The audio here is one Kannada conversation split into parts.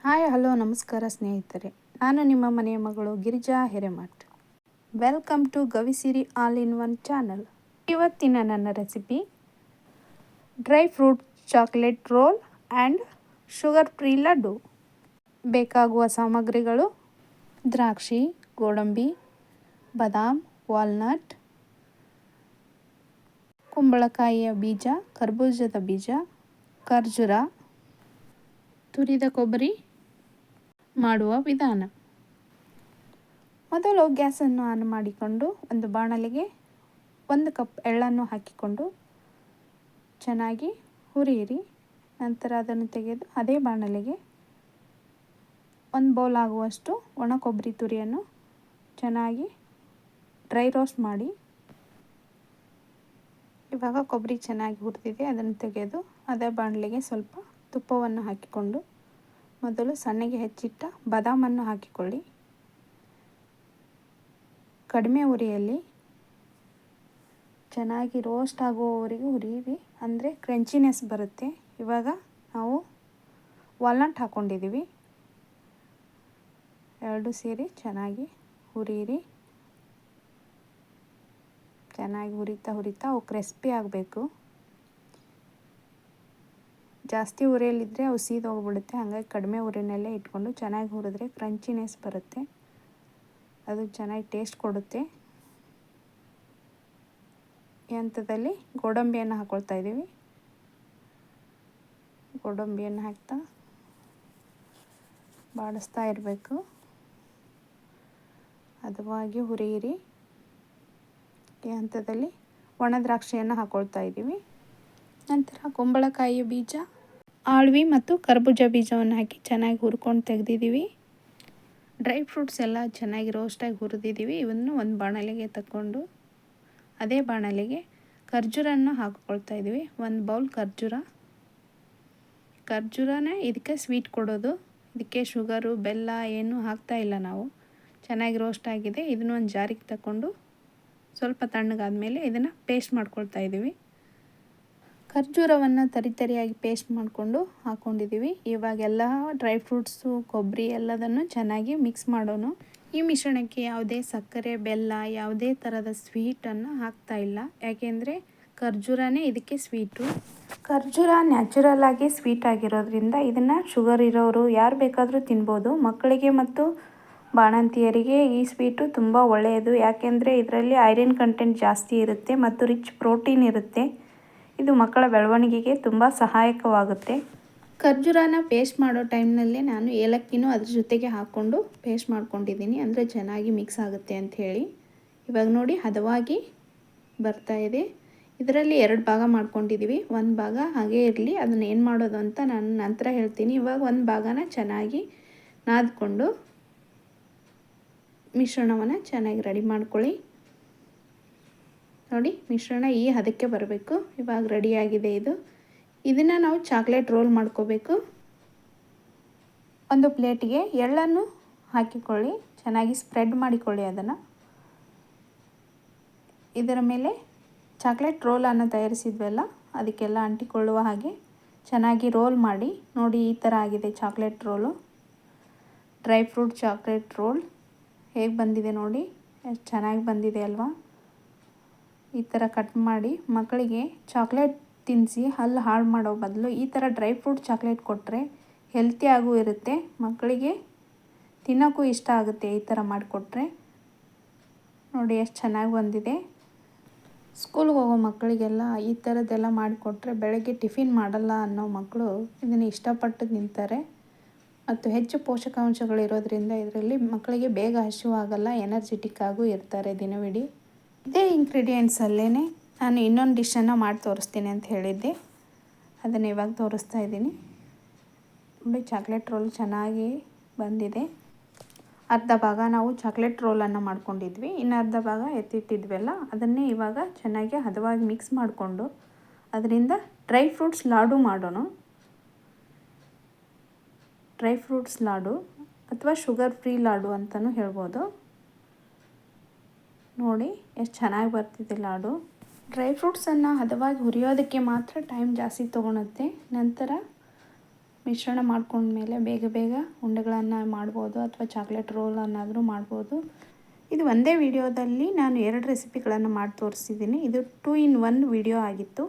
ಹಾಯ್ ಹಲೋ ನಮಸ್ಕಾರ ಸ್ನೇಹಿತರೆ, ನಾನು ನಿಮ್ಮ ಮನೆಯ ಮಗಳು Girija Hiremath. Welcome to Gavisiri all in one channel. ಇವತ್ತಿನ ನನ್ನ recipe dry fruit chocolate roll and sugar free laddu. ಬೇಕಾಗುವ ಸಾಮಗ್ರಿಗಳು: ದ್ರಾಕ್ಷಿ, ಗೋಡಂಬಿ, ಬಾದಾಮ್, ವಾಲ್ನಟ್, ಕುಂಬಳಕಾಯಿಯ ಬೀಜ, ಕರ್ಬೂಜದ ಬೀಜ, ಖರ್ಜೂರ, ತುರಿದ ಕೊಬ್ಬರಿ. ಮಾಡುವ ವಿಧಾನ: ಮೊದಲು ಗ್ಯಾಸನ್ನು ಆನ್ ಮಾಡಿಕೊಂಡು ಒಂದು ಬಾಣಲೆಗೆ 1 ಕಪ್ ಎಳ್ಳನ್ನು ಹಾಕಿಕೊಂಡು ಚೆನ್ನಾಗಿ ಹುರಿಯಿರಿ. ನಂತರ ಅದನ್ನು ತೆಗೆದು ಅದೇ ಬಾಣಲೆಗೆ 1 ಬೌಲ್ ಆಗುವಷ್ಟು ಒಣ ಕೊಬ್ಬರಿ ತುರಿಯನ್ನು ಚೆನ್ನಾಗಿ ಡ್ರೈ ರೋಸ್ಟ್ ಮಾಡಿ. ಇವಾಗ ಕೊಬ್ಬರಿ ಚೆನ್ನಾಗಿ ಹುರಿದಿದೆ, ಅದನ್ನು ತೆಗೆದು ಅದೇ ಬಾಣಲೆಗೆ ಸ್ವಲ್ಪ ತುಪ್ಪವನ್ನು ಹಾಕಿಕೊಂಡು ಮೊದಲು ಸಣ್ಣಗೆ ಹೆಚ್ಚಿಟ್ಟ ಬಾದಾಮನ್ನು ಹಾಕಿಕೊಳ್ಳಿ. ಕಡಿಮೆ ಉರಿಯಲ್ಲಿ ಚೆನ್ನಾಗಿ ರೋಸ್ಟ್ ಆಗುವವರೆಗೂ ಹುರಿಯಿರಿ, ಅಂದರೆ ಕ್ರಂಚಿನೆಸ್ ಬರುತ್ತೆ. ಇವಾಗ ನಾವು ವಾಲ್ನಟ್ ಹಾಕ್ಕೊಂಡಿದ್ದೀವಿ, ಎರಡು ಸೇರಿ ಚೆನ್ನಾಗಿ ಹುರಿಯಿರಿ. ಚೆನ್ನಾಗಿ ಹುರಿತಾ ಅವು ಕ್ರಿಸ್ಪಿ ಆಗಬೇಕು. ಜಾಸ್ತಿ ಉರಿಯಲ್ಲಿದ್ದರೆ ಅವು ಸೀದೋಗ್ಬಿಡುತ್ತೆ, ಹಾಗಾಗಿ ಕಡಿಮೆ ಉರಿನಲ್ಲೇ ಇಟ್ಕೊಂಡು ಚೆನ್ನಾಗಿ ಹುರಿದ್ರೆ ಕ್ರಂಚಿನೆಸ್ ಬರುತ್ತೆ, ಅದು ಚೆನ್ನಾಗಿ ಟೇಸ್ಟ್ ಕೊಡುತ್ತೆ. ಈ ಹಂತದಲ್ಲಿ ಗೋಡಂಬಿಯನ್ನು ಹಾಕ್ಕೊಳ್ತಾ ಇದ್ದೀವಿ. ಗೋಡಂಬಿಯನ್ನು ಹಾಕ್ತಾ ಬಾಡಿಸ್ತಾ ಇರಬೇಕು, ಹದವಾಗಿ ಹುರಿಯಿರಿ. ಈ ಹಂತದಲ್ಲಿ ಒಣ ದ್ರಾಕ್ಷಿಯನ್ನು ಹಾಕ್ಕೊಳ್ತಾ ಇದ್ದೀವಿ. ನಂತರ ಕುಂಬಳಕಾಯಿಯ ಬೀಜ, ಆಳ್ವಿ ಮತ್ತು ಕರ್ಬೂಜ ಬೀಜವನ್ನು ಹಾಕಿ ಚೆನ್ನಾಗಿ ಹುರ್ಕೊಂಡು ತೆಗೆದಿದ್ದೀವಿ. ಡ್ರೈ ಫ್ರೂಟ್ಸ್ ಎಲ್ಲ ಚೆನ್ನಾಗಿ ರೋಸ್ಟಾಗಿ ಹುರಿದಿದ್ದೀವಿ. ಇವನ್ನು ಒಂದು ಬಾಣಲೆಗೆ ತಗೊಂಡು ಅದೇ ಬಾಣಲೆಗೆ ಖರ್ಜೂರನ್ನು ಹಾಕ್ಕೊಳ್ತಾ ಇದ್ದೀವಿ. 1 ಬೌಲ್ ಖರ್ಜೂರನೇ ಇದಕ್ಕೆ ಸ್ವೀಟ್ ಕೊಡೋದು. ಇದಕ್ಕೆ ಶುಗರು ಬೆಲ್ಲ ಏನೂ ಹಾಕ್ತಾ ಇಲ್ಲ ನಾವು. ಚೆನ್ನಾಗಿ ರೋಸ್ಟ್ ಆಗಿದೆ. ಇದನ್ನು ಒಂದು ಜಾರಿಗೆ ತಗೊಂಡು ಸ್ವಲ್ಪ ತಣ್ಣಗಾದ್ಮೇಲೆ ಇದನ್ನು ಪೇಸ್ಟ್ ಮಾಡ್ಕೊಳ್ತಾ ಇದ್ದೀವಿ. ಖರ್ಜೂರವನ್ನು ತರಿಯಾಗಿ ಪೇಸ್ಟ್ ಮಾಡಿಕೊಂಡು ಹಾಕ್ಕೊಂಡಿದ್ದೀವಿ. ಇವಾಗೆಲ್ಲ ಡ್ರೈ ಫ್ರೂಟ್ಸು, ಕೊಬ್ಬರಿ ಎಲ್ಲದನ್ನು ಚೆನ್ನಾಗಿ ಮಿಕ್ಸ್ ಮಾಡೋಣ. ಈ ಮಿಶ್ರಣಕ್ಕೆ ಯಾವುದೇ ಸಕ್ಕರೆ, ಬೆಲ್ಲ, ಯಾವುದೇ ಥರದ ಸ್ವೀಟನ್ನು ಹಾಕ್ತಾ ಇಲ್ಲ, ಯಾಕೆಂದರೆ ಖರ್ಜೂರನೇ ಇದಕ್ಕೆ ಸ್ವೀಟು. ಖರ್ಜೂರ ನ್ಯಾಚುರಲ್ ಆಗಿ ಸ್ವೀಟ್ ಆಗಿರೋದ್ರಿಂದ ಇದನ್ನು ಶುಗರ್ ಇರೋರು ಯಾರು ಬೇಕಾದರೂ ತಿನ್ಬೋದು. ಮಕ್ಕಳಿಗೆ ಮತ್ತು ಬಾಣಂತಿಯರಿಗೆ ಈ ಸ್ವೀಟು ತುಂಬ ಒಳ್ಳೆಯದು, ಯಾಕೆಂದರೆ ಇದರಲ್ಲಿ ಐರನ್ ಕಂಟೆಂಟ್ ಜಾಸ್ತಿ ಇರುತ್ತೆ ಮತ್ತು ರಿಚ್ ಪ್ರೋಟೀನ್ ಇರುತ್ತೆ. ಇದು ಮಕ್ಕಳ ಬೆಳವಣಿಗೆಗೆ ತುಂಬ ಸಹಾಯಕವಾಗುತ್ತೆ. ಖರ್ಜೂರನ ಪೇಸ್ಟ್ ಮಾಡೋ ಟೈಮ್ನಲ್ಲೇ ನಾನು ಏಲಕ್ಕಿನೂ ಅದ್ರ ಜೊತೆಗೆ ಹಾಕ್ಕೊಂಡು ಪೇಸ್ಟ್ ಮಾಡ್ಕೊಂಡಿದ್ದೀನಿ, ಅಂದರೆ ಚೆನ್ನಾಗಿ ಮಿಕ್ಸ್ ಆಗುತ್ತೆ ಅಂಥೇಳಿ. ಇವಾಗ ನೋಡಿ ಹದವಾಗಿ ಬರ್ತಾ ಇದೆ. ಇದರಲ್ಲಿ 2 ಭಾಗ ಮಾಡ್ಕೊಂಡಿದ್ದೀವಿ. 1 ಭಾಗ ಹಾಗೇ ಇರಲಿ, ಅದನ್ನು ಏನು ಮಾಡೋದು ಅಂತ ನಾನು ನಂತರ ಹೇಳ್ತೀನಿ. ಇವಾಗ 1 ಭಾಗನ ಚೆನ್ನಾಗಿ ನಾದ್ಕೊಂಡು ಮಿಶ್ರಣವನ್ನು ಚೆನ್ನಾಗಿ ರೆಡಿ ಮಾಡ್ಕೊಳ್ಳಿ. ನೋಡಿ, ಮಿಶ್ರಣ ಈ ಹದಕ್ಕೆ ಬರಬೇಕು. ಇವಾಗ ರೆಡಿಯಾಗಿದೆ ಇದು. ಇದನ್ನು ನಾವು ಚಾಕ್ಲೇಟ್ ರೋಲ್ ಮಾಡ್ಕೋಬೇಕು. ಒಂದು ಪ್ಲೇಟಿಗೆ ಎಳ್ಳನ್ನು ಹಾಕಿಕೊಳ್ಳಿ, ಚೆನ್ನಾಗಿ ಸ್ಪ್ರೆಡ್ ಮಾಡಿಕೊಳ್ಳಿ ಅದನ್ನು. ಇದರ ಮೇಲೆ ಚಾಕ್ಲೇಟ್ ರೋಲನ್ನು ತಯಾರಿಸಿದ್ವಲ್ಲ ಅದಕ್ಕೆಲ್ಲ ಅಂಟಿಕೊಳ್ಳುವ ಹಾಗೆ ಚೆನ್ನಾಗಿ ರೋಲ್ ಮಾಡಿ. ನೋಡಿ, ಈ ಥರ ಆಗಿದೆ chocolate roll. Dry fruit chocolate roll ಹೇಗೆ ಬಂದಿದೆ ನೋಡಿ, ಎಷ್ಟು ಚೆನ್ನಾಗಿ ಬಂದಿದೆ ಅಲ್ವಾ. ಈ ಥರ ಕಟ್ ಮಾಡಿ ಮಕ್ಕಳಿಗೆ ಚಾಕ್ಲೇಟ್ ತಿನ್ನಿಸಿ ಹಲ್ಲು ಹಾಳು ಮಾಡೋ ಬದಲು ಈ ಥರ ಡ್ರೈ ಫ್ರೂಟ್ ಚಾಕ್ಲೇಟ್ ಕೊಟ್ಟರೆ ಹೆಲ್ತಿಯಾಗೂ ಇರುತ್ತೆ, ಮಕ್ಕಳಿಗೆ ತಿನ್ನೋಕ್ಕೂ ಇಷ್ಟ ಆಗುತ್ತೆ. ಈ ಥರ ಮಾಡಿಕೊಟ್ರೆ ನೋಡಿ ಎಷ್ಟು ಚೆನ್ನಾಗಿ ಬಂದಿದೆ. ಸ್ಕೂಲ್ಗೆ ಹೋಗೋ ಮಕ್ಕಳಿಗೆಲ್ಲ ಈ ಥರದ್ದೆಲ್ಲ ಮಾಡಿಕೊಟ್ರೆ ಬೆಳಗ್ಗೆ ಟಿಫಿನ್ ಮಾಡಲ್ಲ ಅನ್ನೋ ಮಕ್ಕಳು ಇದನ್ನು ಇಷ್ಟಪಟ್ಟು ತಿಂತಾರೆ. ಮತ್ತು ಹೆಚ್ಚು ಪೋಷಕಾಂಶಗಳಿರೋದ್ರಿಂದ ಇದರಲ್ಲಿ ಮಕ್ಕಳಿಗೆ ಬೇಗ ಹಸಿವಾಗಲ್ಲ, ಎನರ್ಜೆಟಿಕ್ ಆಗೂ ಇರ್ತಾರೆ ದಿನವಿಡೀ. ಇದೇ ಇಂಗ್ರೀಡಿಯೆಂಟ್ಸಲ್ಲೇ ನಾನು ಇನ್ನೊಂದು ಡಿಶನ್ನು ಮಾಡಿ ತೋರಿಸ್ತೀನಿ ಅಂತ ಹೇಳಿದ್ದೆ, ಅದನ್ನು ಇವಾಗ ತೋರಿಸ್ತಾ ಇದ್ದೀನಿ. ನೋಡಿ, ಚಾಕ್ಲೇಟ್ ರೋಲ್ ಚೆನ್ನಾಗಿ ಬಂದಿದೆ. ಅರ್ಧ ಭಾಗ ನಾವು ಚಾಕ್ಲೇಟ್ ರೋಲನ್ನು ಮಾಡ್ಕೊಂಡಿದ್ವಿ, ಇನ್ನು ಅರ್ಧ ಭಾಗ ಎತ್ತಿಟ್ಟಿದ್ವಲ್ಲ ಅದನ್ನೇ ಇವಾಗ ಚೆನ್ನಾಗಿ ಹದವಾಗಿ ಮಿಕ್ಸ್ ಮಾಡಿಕೊಂಡು ಅದರಿಂದ ಡ್ರೈ ಫ್ರೂಟ್ಸ್ ಲಾಡು ಮಾಡೋಣ. ಡ್ರೈ ಫ್ರೂಟ್ಸ್ ಲಾಡು ಅಥವಾ ಶುಗರ್ ಫ್ರೀ ಲಾಡು ಅಂತಲೂ ಹೇಳ್ಬೋದು. ನೋಡಿ ಎಷ್ಟು ಚೆನ್ನಾಗಿ ಬರ್ತಿದೆ ಲಾಡು. ಡ್ರೈ ಫ್ರೂಟ್ಸನ್ನು ಹದವಾಗಿ ಹುರಿಯೋದಕ್ಕೆ ಮಾತ್ರ ಟೈಮ್ ಜಾಸ್ತಿ ತೊಗೊಳುತ್ತೆ. ನಂತರ ಮಿಶ್ರಣ ಮಾಡ್ಕೊಂಡ್ಮೇಲೆ ಬೇಗ ಬೇಗ ಉಂಡೆಗಳನ್ನು ಮಾಡ್ಬೋದು ಅಥವಾ ಚಾಕ್ಲೇಟ್ ರೋಲನ್ನಾದರೂ ಮಾಡ್ಬೋದು. ಇದು ಒಂದೇ ವಿಡಿಯೋದಲ್ಲಿ ನಾನು 2 ರೆಸಿಪಿಗಳನ್ನು ಮಾಡಿ ತೋರಿಸಿದ್ದೀನಿ. ಇದು 2 in 1 ವಿಡಿಯೋ ಆಗಿತ್ತು.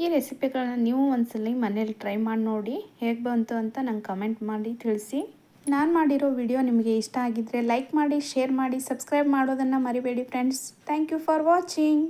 ಈ ರೆಸಿಪಿಗಳನ್ನ ನೀವು ಒಂದ್ಸಲ ಮನೇಲಿ ಟ್ರೈ ಮಾಡಿ ನೋಡಿ, ಹೇಗೆ ಬಂತು ಅಂತ ನಂಗೆ ಕಮೆಂಟ್ ಮಾಡಿ ತಿಳಿಸಿ. ನಾನು ಮಾಡಿರೋ ವಿಡಿಯೋ ನಿಮಗೆ ಇಷ್ಟ ಆಗಿದ್ದರೆ ಲೈಕ್ ಮಾಡಿ, ಶೇರ್ ಮಾಡಿ, ಸಬ್ಸ್ಕ್ರೈಬ್ ಮಾಡೋದನ್ನು ಮರಿಬೇಡಿ friends. Thank you for watching.